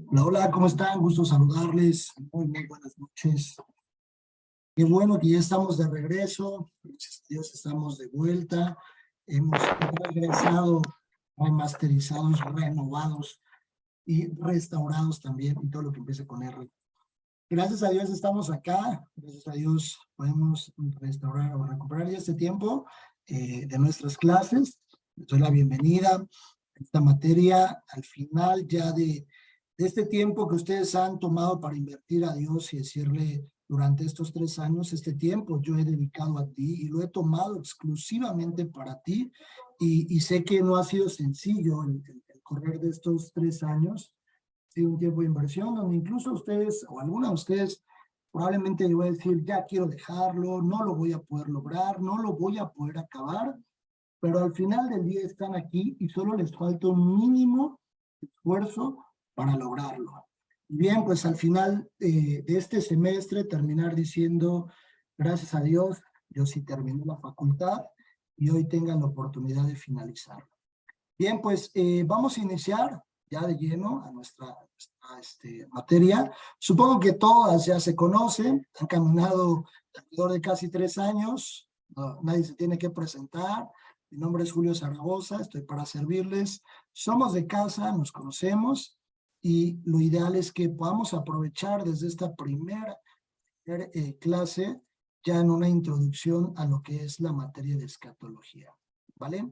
Hola, hola, ¿cómo están? Gusto saludarles. Muy buenas noches. Qué bueno que ya estamos de regreso. Gracias a Dios estamos de vuelta. Hemos regresado remasterizados, renovados y restaurados también, y todo lo que empiece con R. Gracias a Dios estamos acá. Gracias a Dios podemos restaurar o recuperar ya este tiempo de nuestras clases. Les doy la bienvenida a esta materia al final ya de este tiempo que ustedes han tomado para invertir a Dios y decirle durante estos 3 años, este tiempo yo he dedicado a ti y lo he tomado exclusivamente para ti, y sé que no ha sido sencillo el correr de estos 3 años. Ha sido un tiempo de inversión donde incluso ustedes o alguna de ustedes probablemente yo voy a decir, ya quiero dejarlo, no lo voy a poder lograr, no lo voy a poder acabar, pero al final del día están aquí y solo les falta un mínimo esfuerzo para lograrlo. Y bien, pues al final de este semestre terminar diciendo, gracias a Dios, yo sí terminé la facultad y hoy tengan la oportunidad de finalizarlo. Bien, pues vamos a iniciar ya de lleno a nuestra materia. Supongo que todas ya se conocen, han caminado alrededor de casi 3 años, nadie se tiene que presentar. Mi nombre es Julio Zaragoza, estoy para servirles. Somos de casa, nos conocemos y lo ideal es que podamos aprovechar desde esta primera clase ya en una introducción a lo que es la materia de escatología, ¿vale?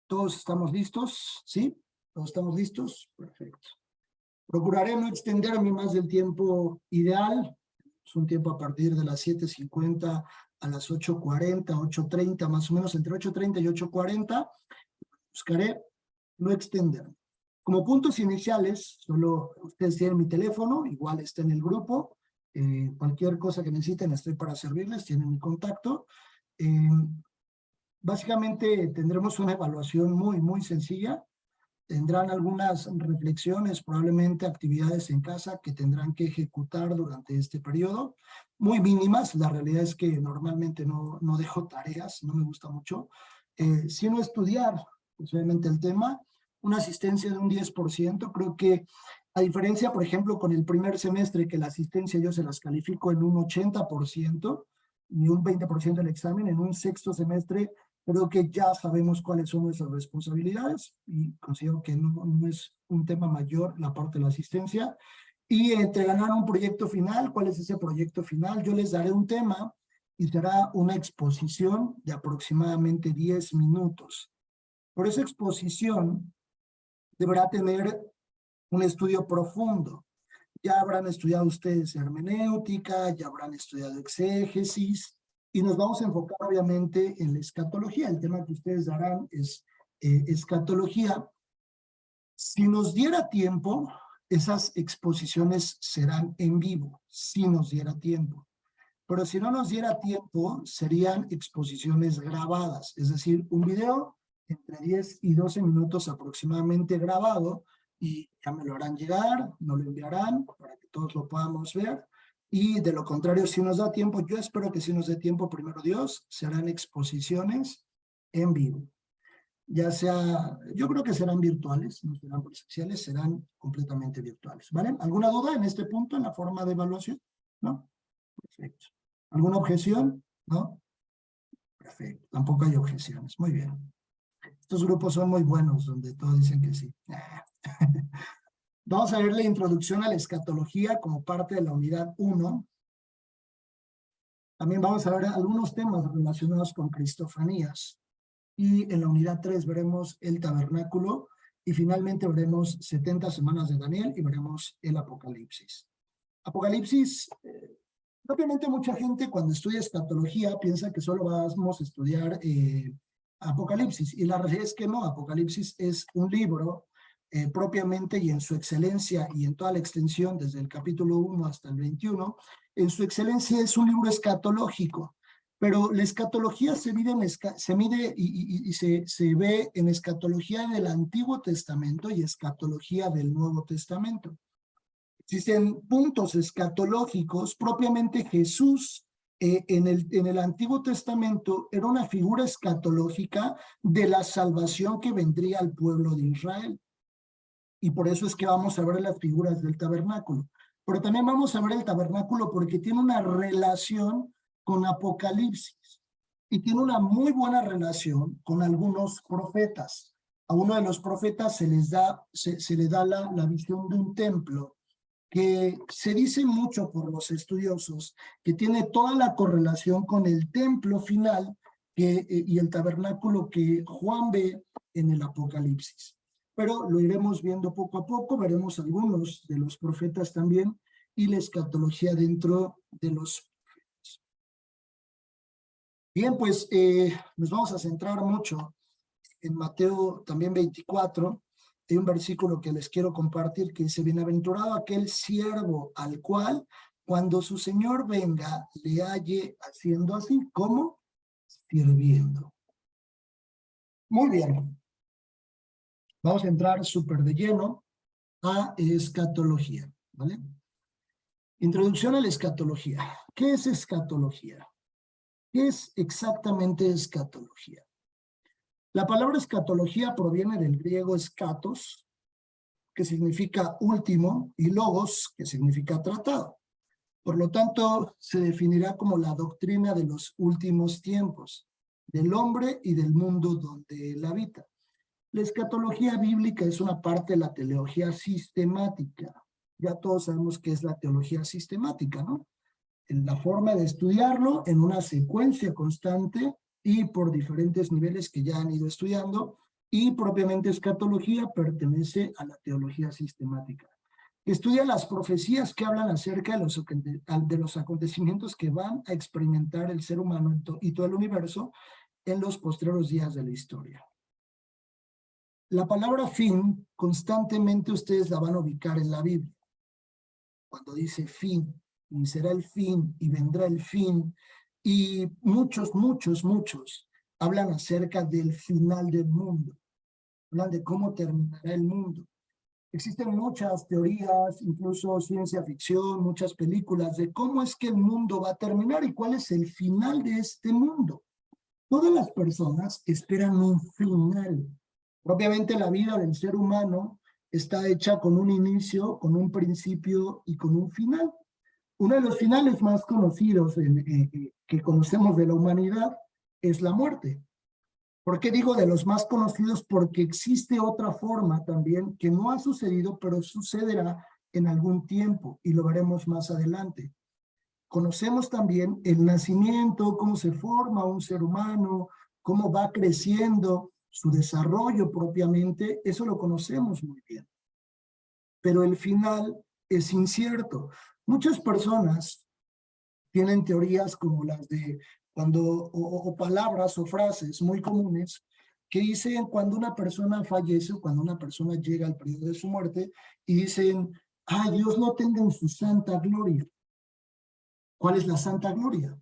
¿Todos estamos listos? ¿Sí? ¿Todos estamos listos? Perfecto. Procuraré no extenderme más del tiempo ideal. Es un tiempo a partir de las 7:50 a las 8:40, 8:30, más o menos entre 8:30 y 8:40. Buscaré no extenderme. Como puntos iniciales, solo ustedes tienen mi teléfono, igual está en el grupo. Cualquier cosa que necesiten, estoy para servirles, tienen mi contacto. Básicamente tendremos una evaluación muy sencilla. Tendrán algunas reflexiones, probablemente actividades en casa que tendrán que ejecutar durante este periodo, muy mínimas. La realidad es que normalmente no dejo tareas, no me gusta mucho, sino estudiar, pues, obviamente el tema, una asistencia de un 10%. Creo que a diferencia, por ejemplo, con el primer semestre, que la asistencia yo se las califico en un 80% y un 20% el examen, en un sexto semestre creo que ya sabemos cuáles son nuestras responsabilidades y considero que no es un tema mayor la parte de la asistencia. Y entre ganar un proyecto final, ¿cuál es ese proyecto final? Yo les daré un tema y será una exposición de aproximadamente 10 minutos. Por esa exposición deberá tener un estudio profundo. Ya habrán estudiado ustedes hermenéutica, ya habrán estudiado exégesis, y nos vamos a enfocar obviamente en la escatología. El tema que ustedes darán es escatología. Si nos diera tiempo, esas exposiciones serán en vivo, si nos diera tiempo. Pero si no nos diera tiempo, serían exposiciones grabadas, es decir, un video entre 10 y 12 minutos aproximadamente grabado, y ya me lo harán llegar, nos lo enviarán para que todos lo podamos ver. Y de lo contrario, si nos da tiempo, yo espero que si nos dé tiempo, primero Dios, serán exposiciones en vivo. Ya sea, yo creo que serán virtuales, no serán presenciales, serán completamente virtuales, ¿vale? ¿Alguna duda en este punto, en la forma de evaluación? ¿No? Perfecto. ¿Alguna objeción? ¿No? Perfecto. Tampoco hay objeciones. Muy bien. Estos grupos son muy buenos, donde todos dicen que sí. Vamos a ver la introducción a la escatología como parte de la unidad 1. También vamos a ver algunos temas relacionados con cristofanías. Y en la unidad 3 veremos el tabernáculo. Y finalmente veremos 70 semanas de Daniel y veremos el Apocalipsis. Apocalipsis, obviamente mucha gente cuando estudia escatología piensa que solo vamos a estudiar Apocalipsis, y la realidad es que no. Apocalipsis es un libro propiamente, y en su excelencia y en toda la extensión desde el capítulo 1 hasta el 21, en su excelencia es un libro escatológico. Pero la escatología se mide y se ve en escatología del Antiguo Testamento y escatología del Nuevo Testamento. Existen puntos escatológicos. Propiamente Jesús en el Antiguo Testamento era una figura escatológica de la salvación que vendría al pueblo de Israel. Y por eso es que vamos a ver las figuras del tabernáculo. Pero también vamos a ver el tabernáculo porque tiene una relación con Apocalipsis y tiene una muy buena relación con algunos profetas. A uno de los profetas se le da la visión de un templo que se dice mucho por los estudiosos, que tiene toda la correlación con el templo final y el tabernáculo que Juan ve en el Apocalipsis. Pero lo iremos viendo poco a poco, veremos algunos de los profetas también y la escatología dentro de los profetas. Bien, pues nos vamos a centrar mucho en Mateo también 24, hay un versículo que les quiero compartir que dice, bienaventurado aquel siervo al cual cuando su señor venga le halle haciendo así, ¿cómo? Sirviendo. Muy bien. Vamos a entrar súper de lleno a escatología, ¿vale? Introducción a la escatología. ¿Qué es escatología? ¿Qué es exactamente escatología? La palabra escatología proviene del griego escatos, que significa último, y logos, que significa tratado. Por lo tanto, se definirá como la doctrina de los últimos tiempos, del hombre y del mundo donde él habita. La escatología bíblica es una parte de la teología sistemática. Ya todos sabemos qué es la teología sistemática, ¿no? La forma de estudiarlo en una secuencia constante y por diferentes niveles que ya han ido estudiando, y propiamente escatología pertenece a la teología sistemática. Estudia las profecías que hablan acerca de los acontecimientos que van a experimentar el ser humano y todo el universo en los postreros días de la historia. La palabra fin, constantemente ustedes la van a ubicar en la Biblia. Cuando dice fin, y será el fin, y vendrá el fin, y muchos hablan acerca del final del mundo. Hablan de cómo terminará el mundo. Existen muchas teorías, incluso ciencia ficción, muchas películas de cómo es que el mundo va a terminar y cuál es el final de este mundo. Todas las personas esperan un final. Propiamente la vida del ser humano está hecha con un inicio, con un principio y con un final. Uno de los finales más conocidos que conocemos de la humanidad es la muerte. ¿Por qué digo de los más conocidos? Porque existe otra forma también que no ha sucedido, pero sucederá en algún tiempo y lo veremos más adelante. Conocemos también el nacimiento, cómo se forma un ser humano, cómo va creciendo, su desarrollo propiamente, eso lo conocemos muy bien. Pero el final es incierto. Muchas personas tienen teorías como las de o palabras o frases muy comunes que dicen cuando una persona fallece o cuando una persona llega al periodo de su muerte y dicen, ay, Dios no tenga en su santa gloria. ¿Cuál es la santa gloria?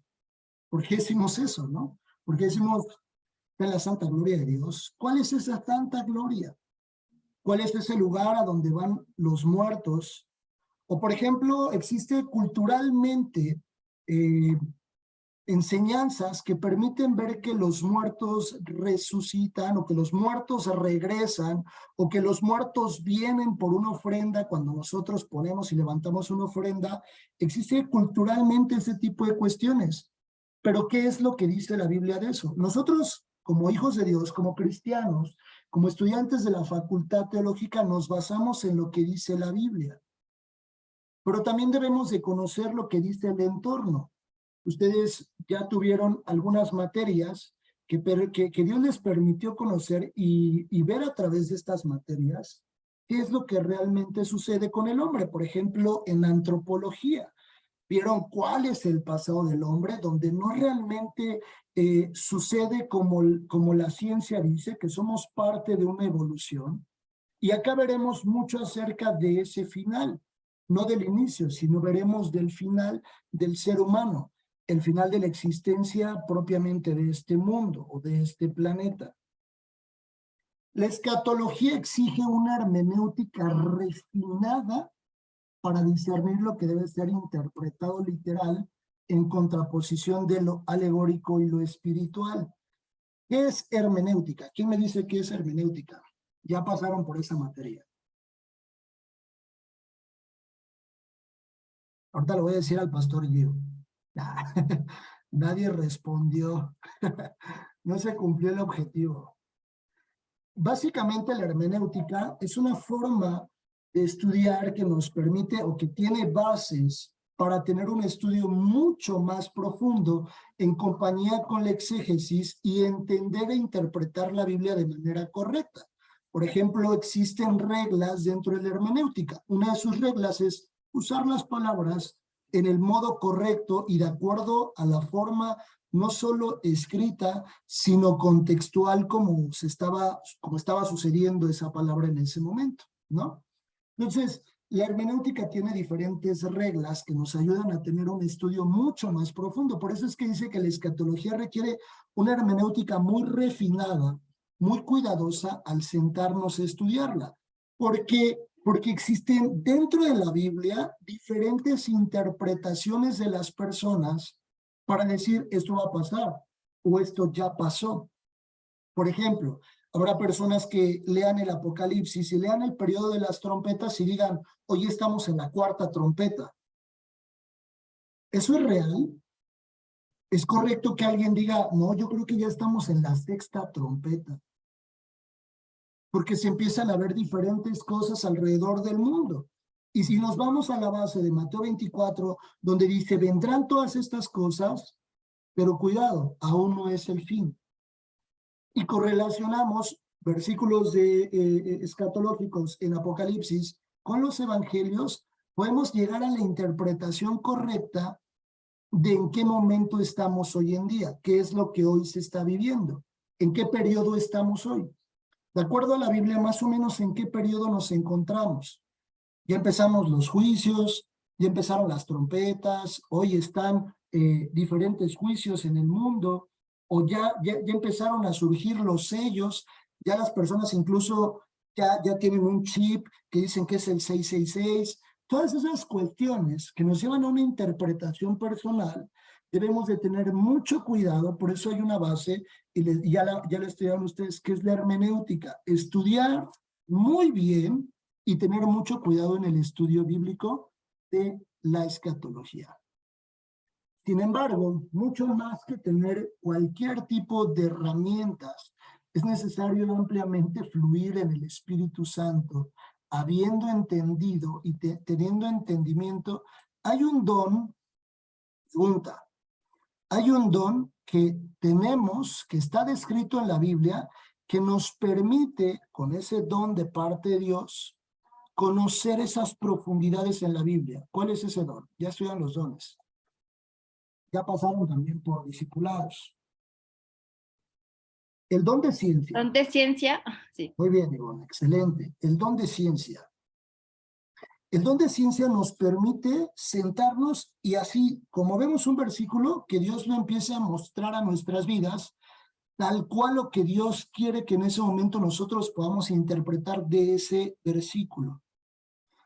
¿Por qué decimos eso, no? ¿Por qué decimos en la santa gloria de Dios? ¿Cuál es esa santa gloria? ¿Cuál es ese lugar a donde van los muertos? O, por ejemplo, existe culturalmente enseñanzas que permiten ver que los muertos resucitan o que los muertos regresan o que los muertos vienen por una ofrenda cuando nosotros ponemos y levantamos una ofrenda. Existe culturalmente ese tipo de cuestiones. Pero ¿qué es lo que dice la Biblia de eso? Nosotros, como hijos de Dios, como cristianos, como estudiantes de la facultad teológica, nos basamos en lo que dice la Biblia. Pero también debemos de conocer lo que dice el entorno. Ustedes ya tuvieron algunas materias que Dios les permitió conocer y ver a través de estas materias qué es lo que realmente sucede con el hombre. Por ejemplo, en antropología, vieron cuál es el pasado del hombre, donde no realmente sucede como la ciencia dice, que somos parte de una evolución. Y acá veremos mucho acerca de ese final, no del inicio, sino veremos del final del ser humano, el final de la existencia propiamente de este mundo o de este planeta. La escatología exige una hermenéutica refinada para discernir lo que debe ser interpretado literal en contraposición de lo alegórico y lo espiritual. ¿Qué es hermenéutica? ¿Quién me dice qué es hermenéutica? Ya pasaron por esa materia. Ahorita le voy a decir al pastor Gio. Nadie respondió. No se cumplió el objetivo. Básicamente la hermenéutica es una forma de estudiar que nos permite o que tiene bases para tener un estudio mucho más profundo en compañía con la exégesis y entender e interpretar la Biblia de manera correcta. Por ejemplo, existen reglas dentro de la hermenéutica. Una de sus reglas es usar las palabras en el modo correcto y de acuerdo a la forma no solo escrita, sino contextual como estaba sucediendo esa palabra en ese momento, ¿no? Entonces, la hermenéutica tiene diferentes reglas que nos ayudan a tener un estudio mucho más profundo. Por eso es que dice que la escatología requiere una hermenéutica muy refinada, muy cuidadosa al sentarnos a estudiarla. Porque existen dentro de la Biblia diferentes interpretaciones de las personas para decir esto va a pasar o esto ya pasó. Por ejemplo, habrá personas que lean el Apocalipsis y lean el periodo de las trompetas y digan, hoy estamos en la cuarta trompeta. ¿Eso es real? ¿Es correcto que alguien diga, no, yo creo que ya estamos en la sexta trompeta? Porque se empiezan a ver diferentes cosas alrededor del mundo. Y si nos vamos a la base de Mateo 24, donde dice, vendrán todas estas cosas, pero cuidado, aún no es el fin. Y correlacionamos versículos escatológicos en Apocalipsis con los evangelios, podemos llegar a la interpretación correcta de en qué momento estamos hoy en día, qué es lo que hoy se está viviendo, en qué periodo estamos hoy. De acuerdo a la Biblia, más o menos en qué periodo nos encontramos. Ya empezamos los juicios, ya empezaron las trompetas, hoy están diferentes juicios en el mundo, o ya empezaron a surgir los sellos, ya las personas incluso ya tienen un chip que dicen que es el 666. Todas esas cuestiones que nos llevan a una interpretación personal, debemos de tener mucho cuidado, por eso hay una base, y ya le estoy dando a ustedes, que es la hermenéutica. Estudiar muy bien y tener mucho cuidado en el estudio bíblico de la escatología. Sin embargo, mucho más que tener cualquier tipo de herramientas, es necesario ampliamente fluir en el Espíritu Santo, habiendo entendido y teniendo entendimiento. Hay un don, pregunta, hay un don que tenemos, que está descrito en la Biblia, que nos permite, con ese don de parte de Dios, conocer esas profundidades en la Biblia. ¿Cuál es ese don? Ya estudian los dones. Ya pasaron también por discipulados. El don de ciencia. Don de ciencia, sí. Muy bien, Ivonne, excelente. El don de ciencia. El don de ciencia nos permite sentarnos y así, como vemos un versículo, que Dios lo empiece a mostrar a nuestras vidas, tal cual lo que Dios quiere que en ese momento nosotros podamos interpretar de ese versículo.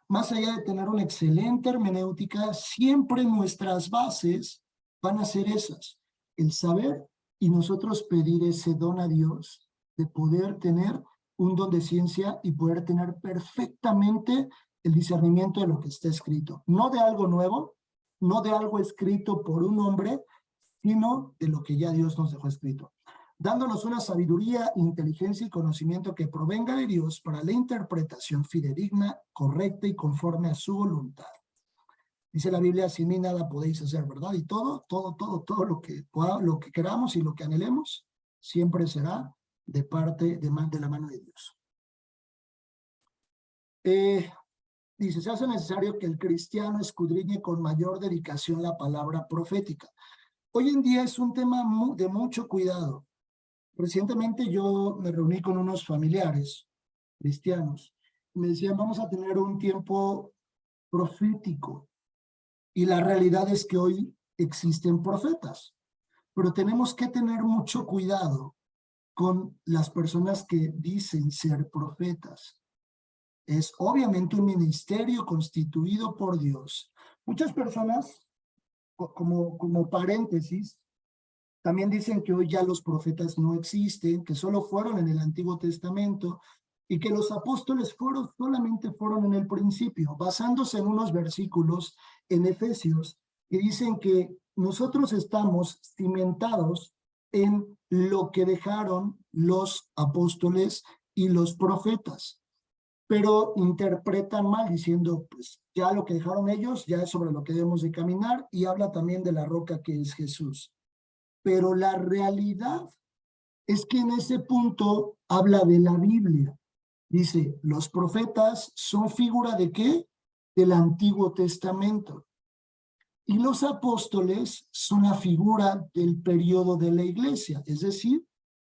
Más allá de tener una excelente hermenéutica, siempre nuestras bases van a ser esas, el saber y nosotros pedir ese don a Dios de poder tener un don de ciencia y poder tener perfectamente el discernimiento de lo que está escrito. No de algo nuevo, no de algo escrito por un hombre, sino de lo que ya Dios nos dejó escrito, dándonos una sabiduría, inteligencia y conocimiento que provenga de Dios para la interpretación fidedigna, correcta y conforme a su voluntad. Dice la Biblia, sin mí nada podéis hacer, ¿verdad? Y todo lo que queramos y lo que anhelemos, siempre será de parte de la mano de Dios. Dice, se hace necesario que el cristiano escudriñe con mayor dedicación la palabra profética. Hoy en día es un tema de mucho cuidado. Recientemente yo me reuní con unos familiares cristianos. Me decían, vamos a tener un tiempo profético. Y la realidad es que hoy existen profetas. Pero tenemos que tener mucho cuidado con las personas que dicen ser profetas. Es obviamente un ministerio constituido por Dios. Muchas personas como paréntesis, también dicen que hoy ya los profetas no existen, que solo fueron en el Antiguo Testamento y que los apóstoles solamente fueron en el principio, basándose en unos versículos en Efesios que dicen que nosotros estamos cimentados en lo que dejaron los apóstoles y los profetas, pero interpretan mal diciendo, pues ya lo que dejaron ellos ya es sobre lo que debemos de caminar, y habla también de la roca que es Jesús. Pero la realidad es que en ese punto habla de la Biblia. Dice, los profetas son figura ¿de qué? Del Antiguo Testamento. Y los apóstoles son la figura del periodo de la iglesia, es decir,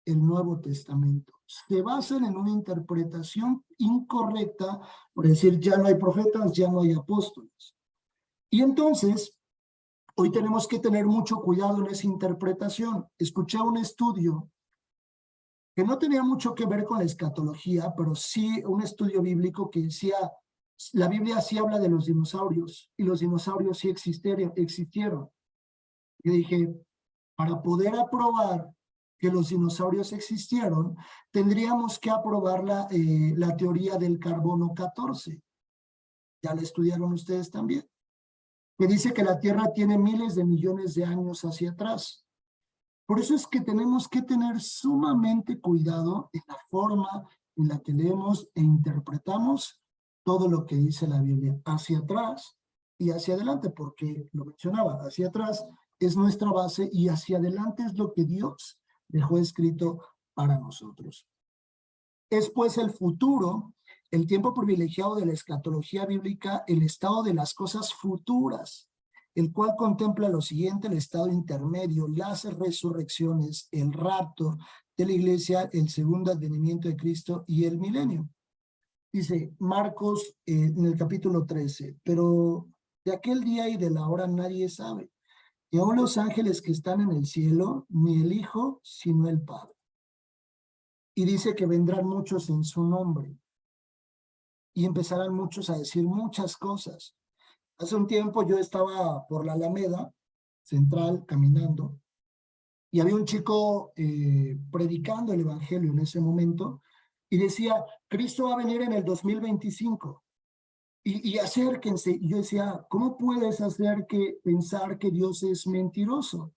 el Nuevo Testamento. Se basan en una interpretación incorrecta, por decir, ya no hay profetas, ya no hay apóstoles. Y entonces, hoy tenemos que tener mucho cuidado en esa interpretación. Escuché un estudio que no tenía mucho que ver con la escatología, pero sí un estudio bíblico que decía, la Biblia sí habla de los dinosaurios, y los dinosaurios sí existieron. Y dije, para poder aprobar que los dinosaurios existieron, tendríamos que aprobar la teoría del carbono 14. Ya la estudiaron ustedes también, que dice que la Tierra tiene miles de millones de años hacia atrás. Por eso es que tenemos que tener sumamente cuidado en la forma en la que leemos e interpretamos todo lo que dice la Biblia, hacia atrás y hacia adelante, porque lo mencionaba, hacia atrás es nuestra base y hacia adelante es lo que Dios dejó escrito para nosotros. Es pues el futuro, el tiempo privilegiado de la escatología bíblica, el estado de las cosas futuras, el cual contempla lo siguiente: el estado intermedio, las resurrecciones, el rapto de la iglesia, el segundo advenimiento de Cristo y el milenio. Dice Marcos en el capítulo 13, pero de aquel día y de la hora nadie sabe, ni aun los ángeles que están en el cielo, ni el Hijo, sino el Padre. Y dice que vendrán muchos en su nombre, y empezarán muchos a decir muchas cosas. Hace un tiempo yo estaba por la Alameda Central caminando, y había un chico predicando el evangelio en ese momento, y decía, Cristo va a venir en el 2025, y acérquense. Y yo decía, ¿cómo puedes pensar que Dios es mentiroso?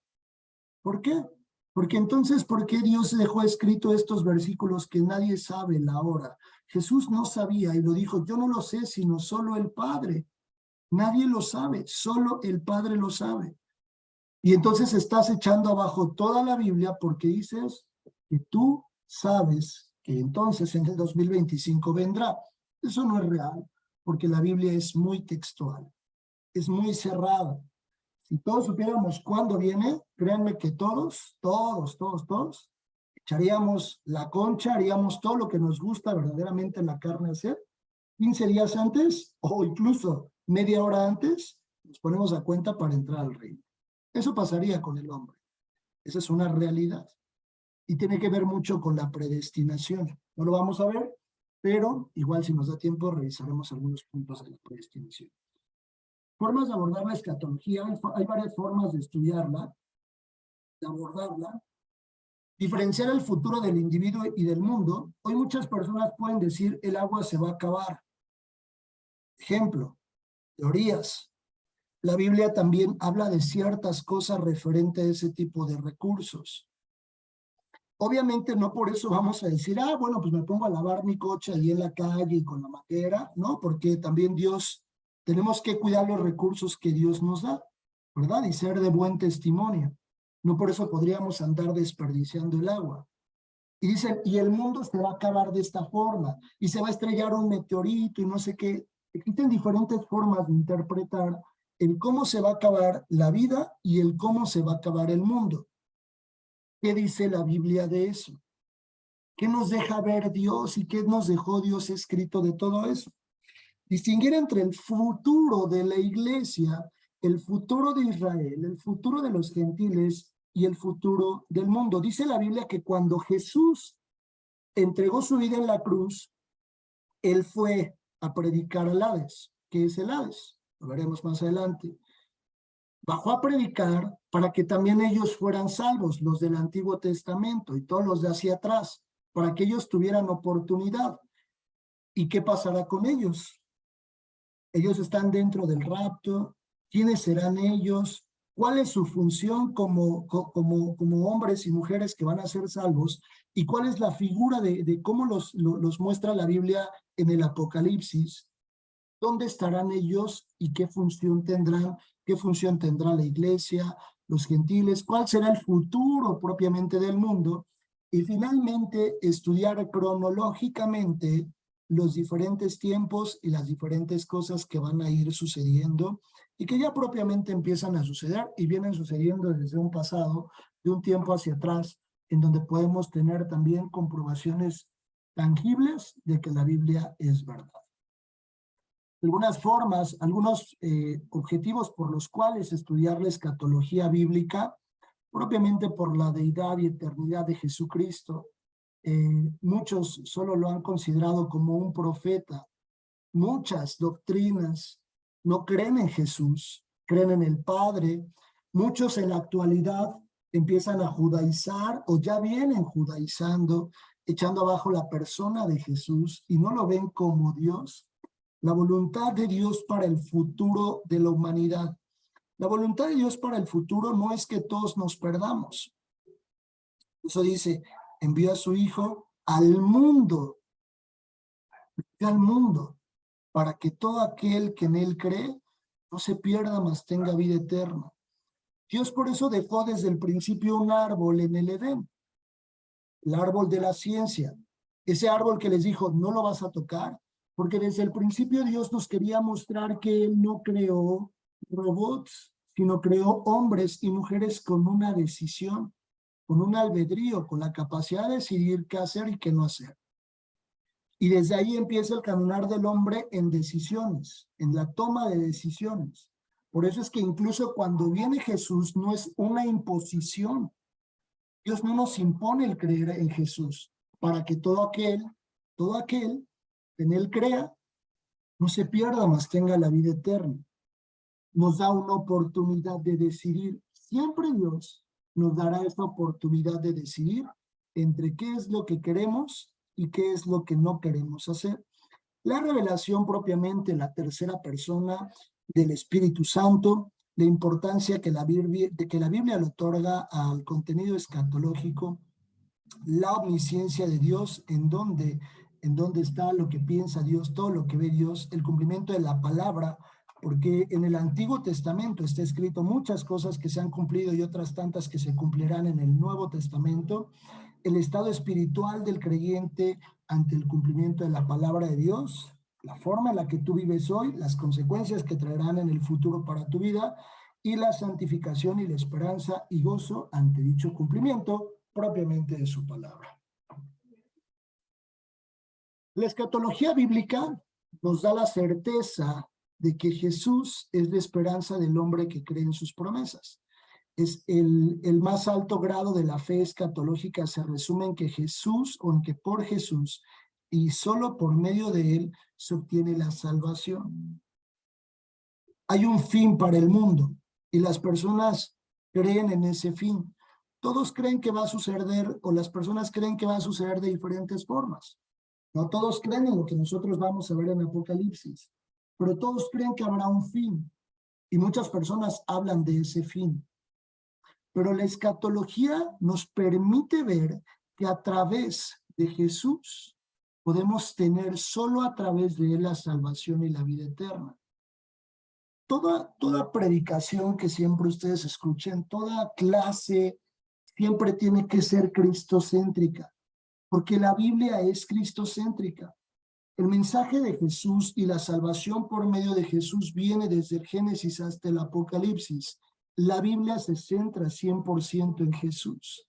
¿Por qué? Porque entonces, ¿por qué Dios dejó escrito estos versículos que nadie sabe la hora? Jesús no sabía y lo dijo, yo no lo sé, sino solo el Padre. Nadie lo sabe, solo el Padre lo sabe. Y entonces estás echando abajo toda la Biblia porque dices que tú sabes que entonces en el 2025 vendrá. Eso no es real, porque la Biblia es muy textual, es muy cerrada. Si todos supiéramos cuándo viene, créanme que todos, echaríamos la concha, haríamos todo lo que nos gusta verdaderamente en la carne hacer. 15 días antes o incluso media hora antes, nos ponemos a cuenta para entrar al reino. Eso pasaría con el hombre. Esa es una realidad. Y tiene que ver mucho con la predestinación. No lo vamos a ver, pero igual si nos da tiempo revisaremos algunos puntos de la predestinación. Formas de abordar la escatología. Hay varias formas de estudiarla, de abordarla. Diferenciar el futuro del individuo y del mundo. Hoy muchas personas pueden decir el agua se va a acabar. Ejemplo, teorías. La Biblia también habla de ciertas cosas referente a ese tipo de recursos. Obviamente no por eso vamos a decir, bueno, pues me pongo a lavar mi coche ahí en la calle y con la manguera, ¿no? Porque también tenemos que cuidar los recursos que Dios nos da, ¿verdad? Y ser de buen testimonio. No por eso podríamos andar desperdiciando el agua. Y dicen, y el mundo se va a acabar de esta forma, y se va a estrellar un meteorito y no sé qué. Existen diferentes formas de interpretar el cómo se va a acabar la vida y el cómo se va a acabar el mundo. ¿Qué dice la Biblia de eso? ¿Qué nos deja ver Dios y qué nos dejó Dios escrito de todo eso? Distinguir entre el futuro de la iglesia, el futuro de Israel, el futuro de los gentiles y el futuro del mundo. Dice la Biblia que cuando Jesús entregó su vida en la cruz, él fue a predicar al Hades. ¿Qué es el Hades? Lo veremos más adelante. bajó a predicar para que también ellos fueran salvos, los del Antiguo Testamento y todos los de hacia atrás, para que ellos tuvieran oportunidad. ¿Y qué pasará con ellos? Ellos están dentro del rapto. ¿Quiénes serán ellos? ¿Cuál es su función como hombres y mujeres que van a ser salvos? ¿Y cuál es la figura de cómo los muestra la Biblia en el Apocalipsis? ¿Dónde estarán ellos y qué función tendrán? ¿Qué función tendrá la iglesia, los gentiles? ¿Cuál será el futuro propiamente del mundo? Y finalmente, estudiar cronológicamente los diferentes tiempos y las diferentes cosas que van a ir sucediendo y que ya propiamente empiezan a suceder y vienen sucediendo desde un pasado, de un tiempo hacia atrás, en donde podemos tener también comprobaciones tangibles de que la Biblia es verdad. Algunas formas, algunos objetivos por los cuales estudiar la escatología bíblica, propiamente por la deidad y eternidad de Jesucristo. Muchos solo lo han considerado como un profeta. Muchas doctrinas no creen en Jesús, creen en el Padre. Muchos en la actualidad empiezan a judaizar o ya vienen judaizando, echando abajo la persona de Jesús y no lo ven como Dios. La voluntad de Dios para el futuro de la humanidad. La voluntad de Dios para el futuro no es que todos nos perdamos. Eso dice, envió a su Hijo al mundo, para que todo aquel que en él cree no se pierda, mas tenga vida eterna. Dios por eso dejó desde el principio un árbol en el Edén, el árbol de la ciencia. Ese árbol que les dijo, no lo vas a tocar, porque desde el principio Dios nos quería mostrar que Él no creó robots, sino creó hombres y mujeres con una decisión, con un albedrío, con la capacidad de decidir qué hacer y qué no hacer. Y desde ahí empieza el caminar del hombre en decisiones, en la toma de decisiones. Por eso es que incluso cuando viene Jesús no es una imposición. Dios no nos impone el creer en Jesús para que todo aquel que en él crea no se pierda, mas tenga la vida eterna. Nos da una oportunidad de decidir. Siempre Dios nos dará esta oportunidad de decidir entre qué es lo que queremos y qué es lo que no queremos hacer. La revelación propiamente, la tercera persona del Espíritu Santo, la importancia que la Biblia le otorga al contenido escatológico, la omnisciencia de Dios, en donde está lo que piensa Dios, todo lo que ve Dios, el cumplimiento de la palabra, porque en el Antiguo Testamento está escrito muchas cosas que se han cumplido y otras tantas que se cumplirán en el Nuevo Testamento, el estado espiritual del creyente ante el cumplimiento de la palabra de Dios, la forma en la que tú vives hoy, las consecuencias que traerán en el futuro para tu vida y la santificación y la esperanza y gozo ante dicho cumplimiento propiamente de su palabra. La escatología bíblica nos da la certeza de que Jesús es la esperanza del hombre que cree en sus promesas. Es el más alto grado de la fe escatológica se resume en que Jesús, o en que por Jesús y solo por medio de él se obtiene la salvación. Hay un fin para el mundo y las personas creen en ese fin. Todos creen que va a suceder, o las personas creen que va a suceder de diferentes formas. No todos creen en lo que nosotros vamos a ver en Apocalipsis, pero todos creen que habrá un fin y muchas personas hablan de ese fin. Pero la escatología nos permite ver que a través de Jesús podemos tener solo a través de él la salvación y la vida eterna. Toda predicación que siempre ustedes escuchen, toda clase, siempre tiene que ser cristocéntrica, porque la Biblia es cristocéntrica. El mensaje de Jesús y la salvación por medio de Jesús viene desde el Génesis hasta el Apocalipsis. La Biblia se centra 100% en Jesús,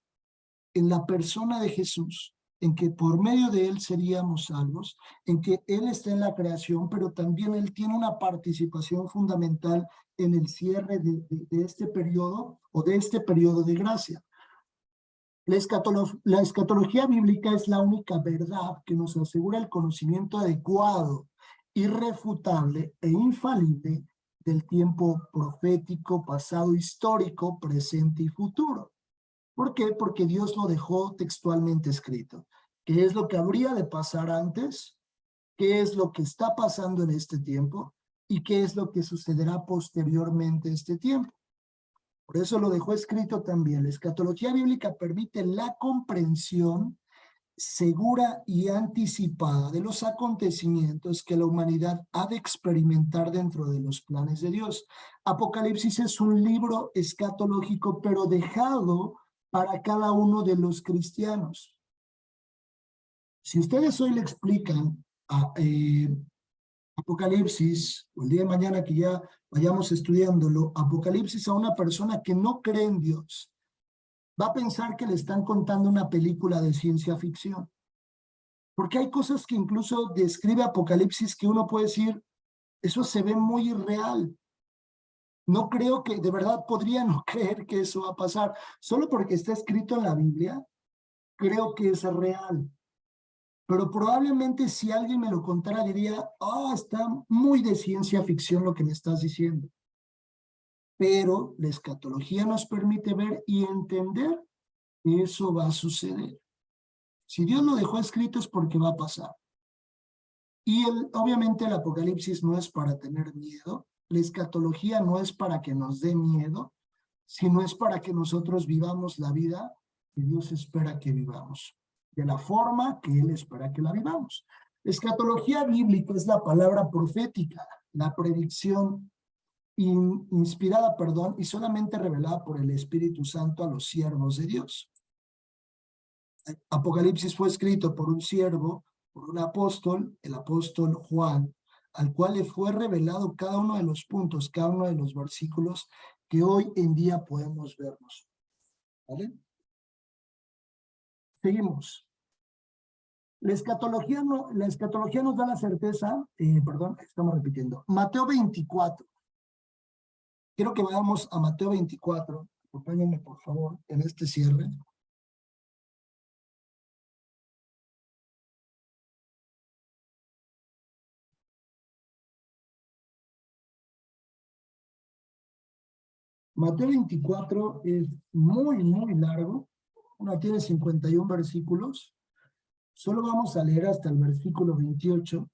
en la persona de Jesús, en que por medio de él seríamos salvos, en que él está en la creación, pero también él tiene una participación fundamental en el cierre de este periodo o de este periodo de gracia. La escatología bíblica es la única verdad que nos asegura el conocimiento adecuado, irrefutable e infalible del tiempo profético, pasado, histórico, presente y futuro. ¿Por qué? Porque Dios lo dejó textualmente escrito. ¿Qué es lo que habría de pasar antes? ¿Qué es lo que está pasando en este tiempo? ¿Y qué es lo que sucederá posteriormente a este tiempo? Por eso lo dejó escrito también. La escatología bíblica permite la comprensión segura y anticipada de los acontecimientos que la humanidad ha de experimentar dentro de los planes de Dios. Apocalipsis es un libro escatológico, pero dejado para cada uno de los cristianos. Si ustedes hoy le explican a Apocalipsis, o el día de mañana que ya vayamos estudiándolo, Apocalipsis a una persona que no cree en Dios, va a pensar que le están contando una película de ciencia ficción. Porque hay cosas que incluso describe Apocalipsis que uno puede decir, eso se ve muy irreal. No creo que, de verdad podría no creer que eso va a pasar. Solo porque está escrito en la Biblia, creo que es real. Pero probablemente si alguien me lo contara diría, está muy de ciencia ficción lo que me estás diciendo. Pero la escatología nos permite ver y entender que eso va a suceder. Si Dios lo dejó escrito es porque va a pasar. Y obviamente el Apocalipsis no es para tener miedo, la escatología no es para que nos dé miedo, sino es para que nosotros vivamos la vida que Dios espera que vivamos, de la forma que Él espera que la vivamos. La escatología bíblica es la palabra profética, la predicción inspirada, y solamente revelada por el Espíritu Santo a los siervos de Dios. Apocalipsis fue escrito por un siervo, por un apóstol, el apóstol Juan, al cual le fue revelado cada uno de los puntos, cada uno de los versículos que hoy en día podemos verlos. ¿Vale? Seguimos. La escatología nos da la certeza, estamos repitiendo. Mateo 24. Quiero que vayamos a Mateo 24. Acompáñenme, por favor, en este cierre. Mateo 24 es muy, muy largo. Tiene 51 versículos. Solo vamos a leer hasta el versículo 28,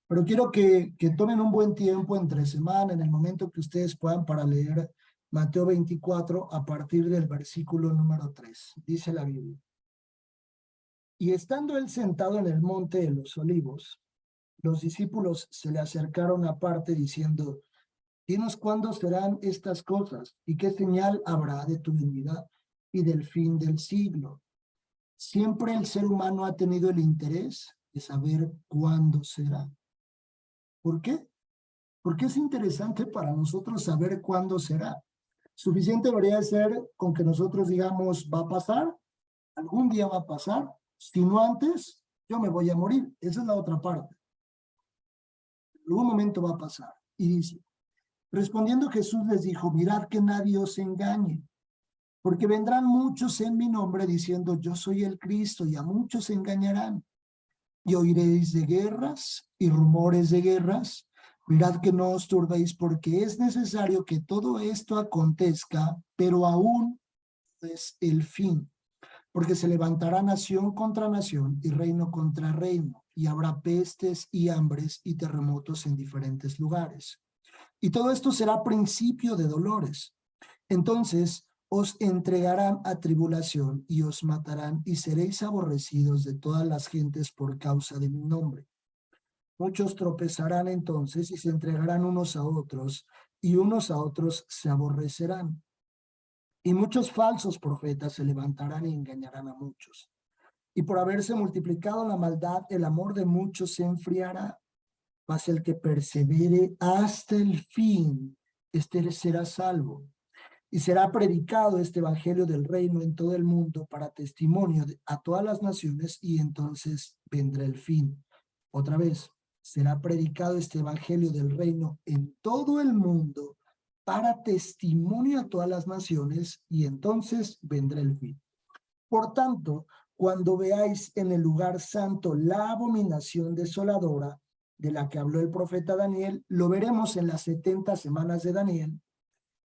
pero quiero que tomen un buen tiempo entre semana, en el momento que ustedes puedan, para leer Mateo 24 a partir del versículo número 3. Dice la Biblia. Y estando él sentado en el monte de los olivos, los discípulos se le acercaron aparte diciendo, dinos cuándo serán estas cosas y qué señal habrá de tu venida y del fin del siglo. Siempre el ser humano ha tenido el interés de saber cuándo será. ¿Por qué? Porque es interesante para nosotros saber cuándo será. Suficiente debería ser con que nosotros digamos, va a pasar, algún día va a pasar, si no antes, yo me voy a morir. Esa es la otra parte. En algún momento va a pasar. Y dice, respondiendo Jesús les dijo, mirad que nadie os engañe, porque vendrán muchos en mi nombre diciendo, yo soy el Cristo, y a muchos engañarán. Y oiréis de guerras y rumores de guerras. Mirad que no os turbéis, porque es necesario que todo esto acontezca, pero aún es el fin. Porque se levantará nación contra nación y reino contra reino, y habrá pestes y hambres y terremotos en diferentes lugares. Y todo esto será principio de dolores. Entonces os entregarán a tribulación y os matarán y seréis aborrecidos de todas las gentes por causa de mi nombre. Muchos tropezarán entonces y se entregarán unos a otros y unos a otros se aborrecerán. Y muchos falsos profetas se levantarán y engañarán a muchos. Y por haberse multiplicado la maldad, el amor de muchos se enfriará. Mas el que persevere hasta el fin, este será salvo. Y será predicado este evangelio del reino en todo el mundo para testimonio a todas las naciones, y entonces vendrá el fin. Otra vez, será predicado este evangelio del reino en todo el mundo para testimonio a todas las naciones, y entonces vendrá el fin. Por tanto, cuando veáis en el lugar santo la abominación desoladora, de la que habló el profeta Daniel, lo veremos en las 70 semanas de Daniel.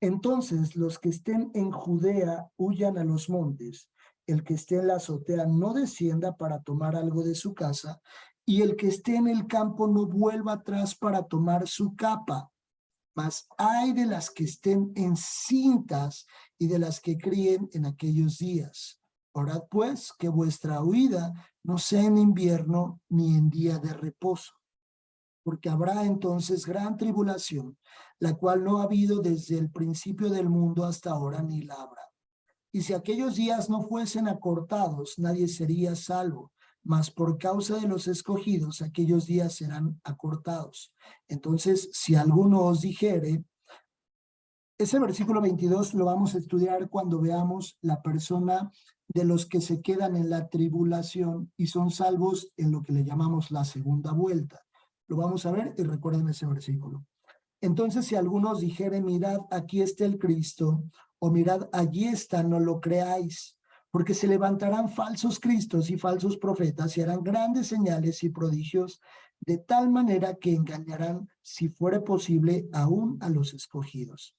Entonces los que estén en Judea huyan a los montes, el que esté en la azotea no descienda para tomar algo de su casa, y el que esté en el campo no vuelva atrás para tomar su capa. Mas ay de las que estén encintas y de las que críen en aquellos días. Orad pues que vuestra huida no sea en invierno ni en día de reposo, porque habrá entonces gran tribulación, la cual no ha habido desde el principio del mundo hasta ahora ni la habrá. Y si aquellos días no fuesen acortados, nadie sería salvo, mas por causa de los escogidos, aquellos días serán acortados. Entonces, si alguno os dijere, ese versículo 22 lo vamos a estudiar cuando veamos la persona de los que se quedan en la tribulación y son salvos en lo que le llamamos la segunda vuelta. Lo vamos a ver y recuerden ese versículo. Entonces, si algunos dijeren, mirad, aquí está el Cristo, o mirad, allí está, no lo creáis, porque se levantarán falsos cristos y falsos profetas y harán grandes señales y prodigios, de tal manera que engañarán, si fuere posible, aún a los escogidos.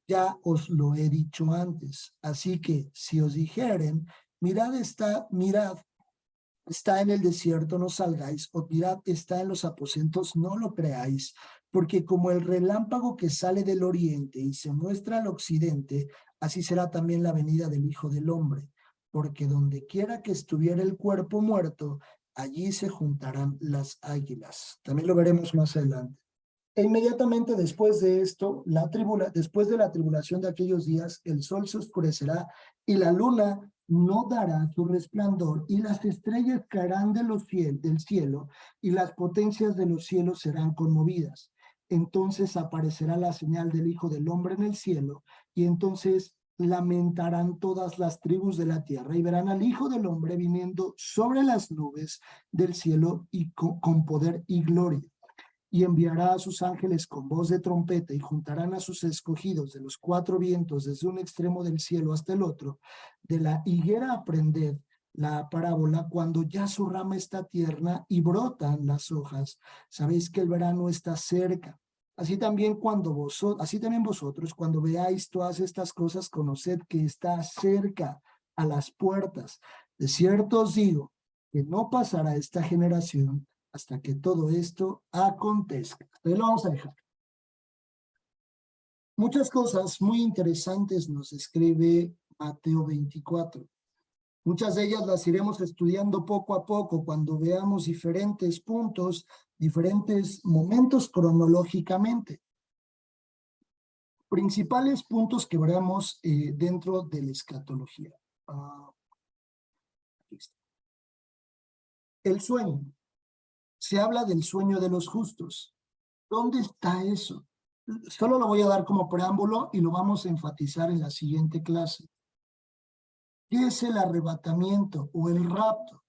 Ya os lo he dicho antes, así que si os dijeren, mirad, está en el desierto, no salgáis, o mirad, está en los aposentos, no lo creáis, porque como el relámpago que sale del oriente y se muestra al occidente, así será también la venida del Hijo del Hombre, porque donde quiera que estuviera el cuerpo muerto, allí se juntarán las águilas. También lo veremos más adelante. E inmediatamente después de esto, después de la tribulación de aquellos días, el sol se oscurecerá y la luna no dará su resplandor, y las estrellas caerán del cielo, y las potencias de los cielos serán conmovidas. Entonces aparecerá la señal del Hijo del Hombre en el cielo, y entonces lamentarán todas las tribus de la tierra, y verán al Hijo del Hombre viniendo sobre las nubes del cielo y con poder y gloria. Y enviará a sus ángeles con voz de trompeta, y juntarán a sus escogidos de los cuatro vientos, desde un extremo del cielo hasta el otro. De la higuera aprended la parábola: cuando ya su rama está tierna y brotan las hojas, sabéis que el verano está cerca. Así también vosotros, cuando veáis todas estas cosas, conoced que está cerca, a las puertas. De cierto os digo que no pasará esta generación hasta que todo esto acontezca. Ahí lo vamos a dejar. Muchas cosas muy interesantes nos escribe Mateo 24. Muchas de ellas las iremos estudiando poco a poco cuando veamos diferentes puntos, diferentes momentos cronológicamente. Principales puntos que veremos dentro de la escatología. Aquí está. El sueño. Se habla del sueño de los justos. ¿Dónde está eso? Solo lo voy a dar como preámbulo y lo vamos a enfatizar en la siguiente clase. ¿Qué es el arrebatamiento o el rapto?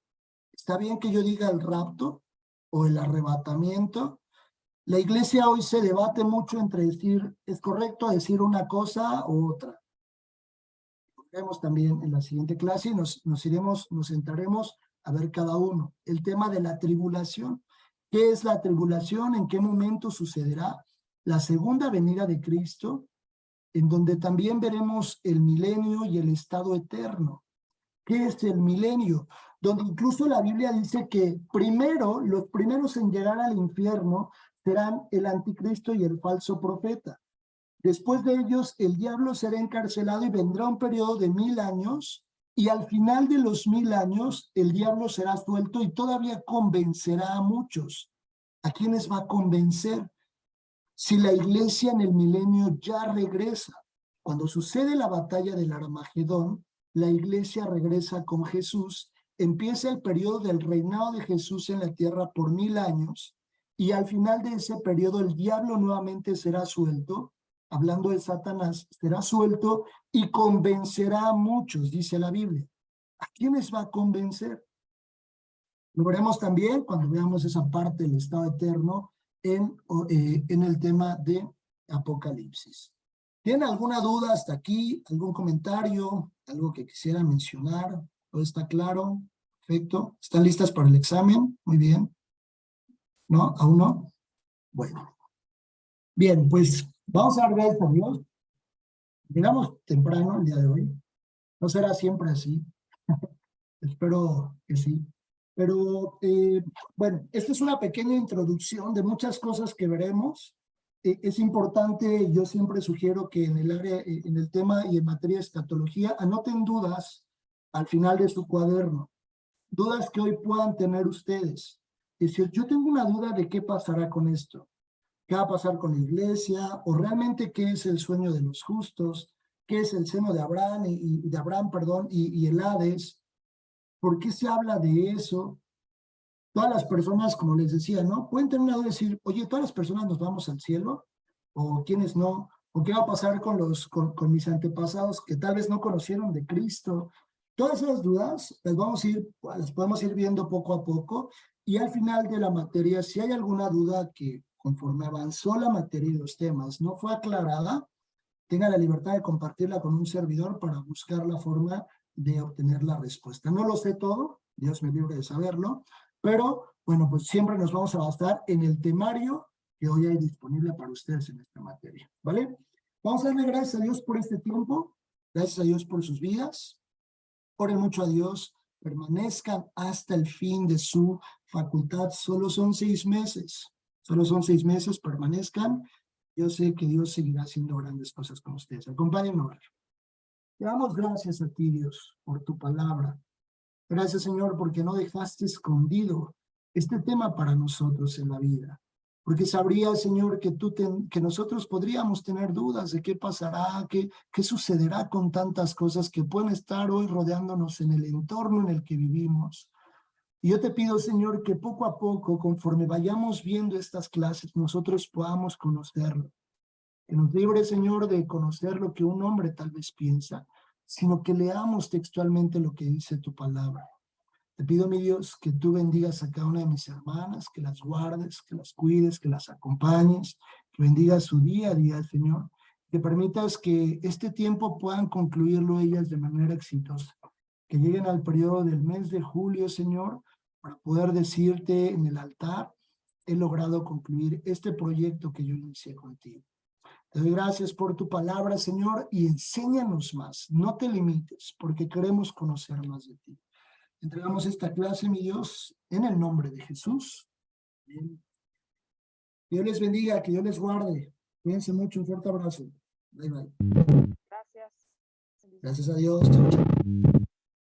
¿Está bien que yo diga el rapto o el arrebatamiento? La iglesia hoy se debate mucho entre decir, ¿es correcto decir una cosa u otra? Lo veremos también en la siguiente clase y nos sentaremos a ver cada uno. El tema de la tribulación. ¿Qué es la tribulación? ¿En qué momento sucederá? La segunda venida de Cristo, en donde también veremos el milenio y el estado eterno. ¿Qué es el milenio? Donde incluso la Biblia dice que los primeros en llegar al infierno serán el anticristo y el falso profeta. Después de ellos, el diablo será encarcelado y vendrá un periodo de 1000 años, y al final de los 1000 años, el diablo será suelto y todavía convencerá a muchos. ¿A quiénes va a convencer? Si la iglesia en el milenio ya regresa, cuando sucede la batalla del Armagedón, la iglesia regresa con Jesús, empieza el periodo del reinado de Jesús en la tierra por 1000 años, y al final de ese periodo el diablo nuevamente será suelto, hablando de Satanás, será suelto y convencerá a muchos, dice la Biblia. ¿A quiénes va a convencer? Lo veremos también cuando veamos esa parte del estado eterno en el tema de Apocalipsis. ¿Tienen alguna duda hasta aquí? ¿Algún comentario? ¿Algo que quisiera mencionar? ¿Todo está claro? Perfecto. ¿Están listas para el examen? Muy bien. ¿No? ¿Aún no? Bueno. Bien, pues vamos a dar gracias a Dios. Llegamos temprano el día de hoy. No será siempre así. Espero que sí. Pero bueno, esta es una pequeña introducción de muchas cosas que veremos. Es importante, yo siempre sugiero que en el área, en el tema y en materia de escatología, anoten dudas al final de su cuaderno. Dudas que hoy puedan tener ustedes. Es decir, yo tengo una duda de qué pasará con esto. ¿Qué va a pasar con la iglesia? ¿O realmente qué es el sueño de los justos? ¿Qué es el seno de Abraham de Abraham, perdón, y el Hades? ¿Por qué se habla de eso? Todas las personas, como les decía, ¿no? Pueden tener una duda y decir, oye, ¿todas las personas nos vamos al cielo? ¿O quiénes no? ¿O qué va a pasar con mis antepasados que tal vez no conocieron de Cristo? Todas esas dudas las podemos ir viendo poco a poco, y al final de la materia, si hay alguna duda que conforme avanzó la materia y los temas no fue aclarada, tenga la libertad de compartirla con un servidor para buscar la forma de obtener la respuesta. No lo sé todo, Dios me libre de saberlo, pero bueno, pues siempre nos vamos a basar en el temario que hoy hay disponible para ustedes en esta materia, ¿vale? Vamos a darle gracias a Dios por este tiempo, gracias a Dios por sus vidas, oren mucho a Dios, permanezcan hasta el fin de su facultad, solo son 6 meses, permanezcan. Yo sé que Dios seguirá haciendo grandes cosas con ustedes. Acompáñenme a orar. Te damos gracias a ti, Dios, por tu palabra. Gracias, Señor, porque no dejaste escondido este tema para nosotros en la vida. Porque sabría, Señor, que nosotros podríamos tener dudas de qué pasará, qué sucederá con tantas cosas que pueden estar hoy rodeándonos en el entorno en el que vivimos. Y yo te pido, Señor, que poco a poco, conforme vayamos viendo estas clases, nosotros podamos conocerlo. Que nos libre, Señor, de conocer lo que un hombre tal vez piensa, sino que leamos textualmente lo que dice tu palabra. Te pido, mi Dios, que tú bendigas a cada una de mis hermanas, que las guardes, que las cuides, que las acompañes, que bendigas su día a día, Señor. Que permitas que este tiempo puedan concluirlo ellas de manera exitosa. Que lleguen al periodo del mes de julio, Señor, para poder decirte en el altar, he logrado concluir este proyecto que yo inicié contigo. Te doy gracias por tu palabra, Señor, y enséñanos más. No te limites, porque queremos conocer más de ti. Entregamos esta clase, mi Dios, en el nombre de Jesús. Amén. Que Dios les bendiga, que Dios les guarde. Cuídense mucho, un fuerte abrazo. Bye, bye. Gracias. Gracias a Dios. Chao, chao.